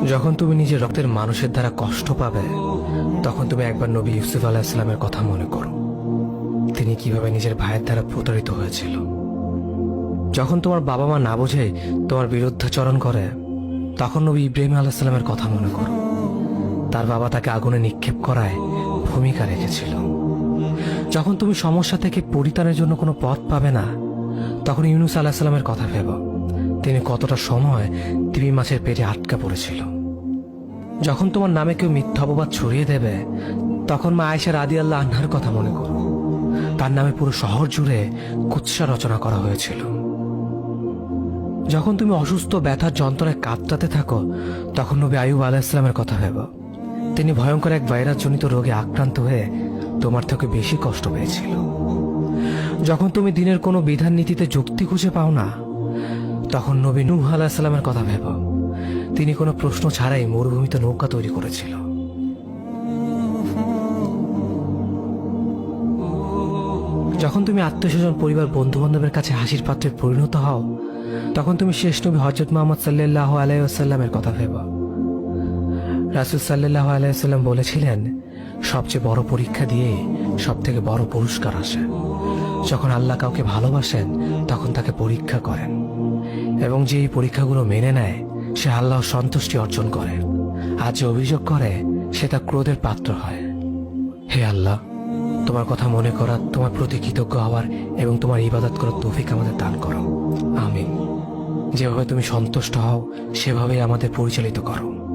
যখন তুমি নিজের রক্তের মানুষের দ্বারা কষ্ট পাবে, তখন তুমি একবার নবী ইউসুফ আলাইহিস সালামের কথা মনে করো। তিনি কিভাবে নিজের ভাইয়ের দ্বারা প্রতারিত হয়েছিল। যখন তোমার বাবা মা না বুঝে তোমার বিরুদ্ধাচরণ করে, তখন নবী ইব্রাহিম আলাইহিস সালামের কথা মনে করো। তার বাবা তাকে আগুনে নিক্ষেপ করায় ভূমিকা রেখেছিল। যখন তুমি সমস্যা থেকে পরিত্রাণের জন্য কোনো পথ পাবে না, তখন ইউনুস আলাইহিস সালামের কথা ভেবো। তিনি কতটা সময় তিমি মাছের পেটে আটকা পড়েছিল। যখন তোমার নামে কেউ মিথ্যা অপবাদ ছড়িয়ে দেবে, তখন মা আয়েশা রাদিয়াল্লাহু আনহার কথা মনে করো। তার নামে পুরো শহর জুড়ে কুৎসা রচনা করা হয়েছিল। যখন তুমি অসুস্থ ব্যথার যন্ত্রণায় কাতরাতে থাকো, তখন নবী আইয়ুব আলাইহিস সালামের কথা ভেবো। তিনি ভয়ঙ্কর এক ভাইরাসজনিত রোগে আক্রান্ত হয়ে তোমার থেকে বেশি কষ্ট পেয়েছিল। যখন তুমি দিনের কোনো বিধান নীতিতে যুক্তি খুঁজে পাও না, তখন নবী নূহ আলাইহিস সালামের কথা ভেবো। তিনি কোনো প্রশ্ন ছাড়াই মরুভূমিতে নৌকা তৈরি করেছিল। যখন তুমি আত্মীয়স্বজন, পরিবার, বন্ধু বান্ধবের কাছে হাসির পাত্রে পরিণত হও, তখন তুমি শেষ নবী হযরত মুহাম্মদ সাল্লাল্লাহু আলাইহি ওয়াসাল্লামের কথা ভেবো। রাসূল সাল্লাল্লাহু আলাইহি ওয়াসাল্লাম বলেছিলেন, সবচেয়ে বড় পরীক্ষা দিয়ে সব থেকে বড় পুরস্কার আসে। যখন আল্লাহ কাউকে ভালোবাসেন, তখন তাকে পরীক্ষা করেন, এবং যে এই পরীক্ষাগুলো মেনে নেয়, সে আল্লাহর সন্তুষ্টি অর্জন করে। আর যে অভিযোগ করে, সে তার ক্রোধের পাত্র হয়। হে আল্লাহ, তোমার কথা মনে করা, তোমার প্রতি কৃতজ্ঞ হওয়ার এবং তোমার ইবাদত করার তৌফিক আমাদের দান করো। আমিন। যেভাবে তুমি সন্তুষ্ট হও, সেভাবেই আমাদের পরিচালিত করো।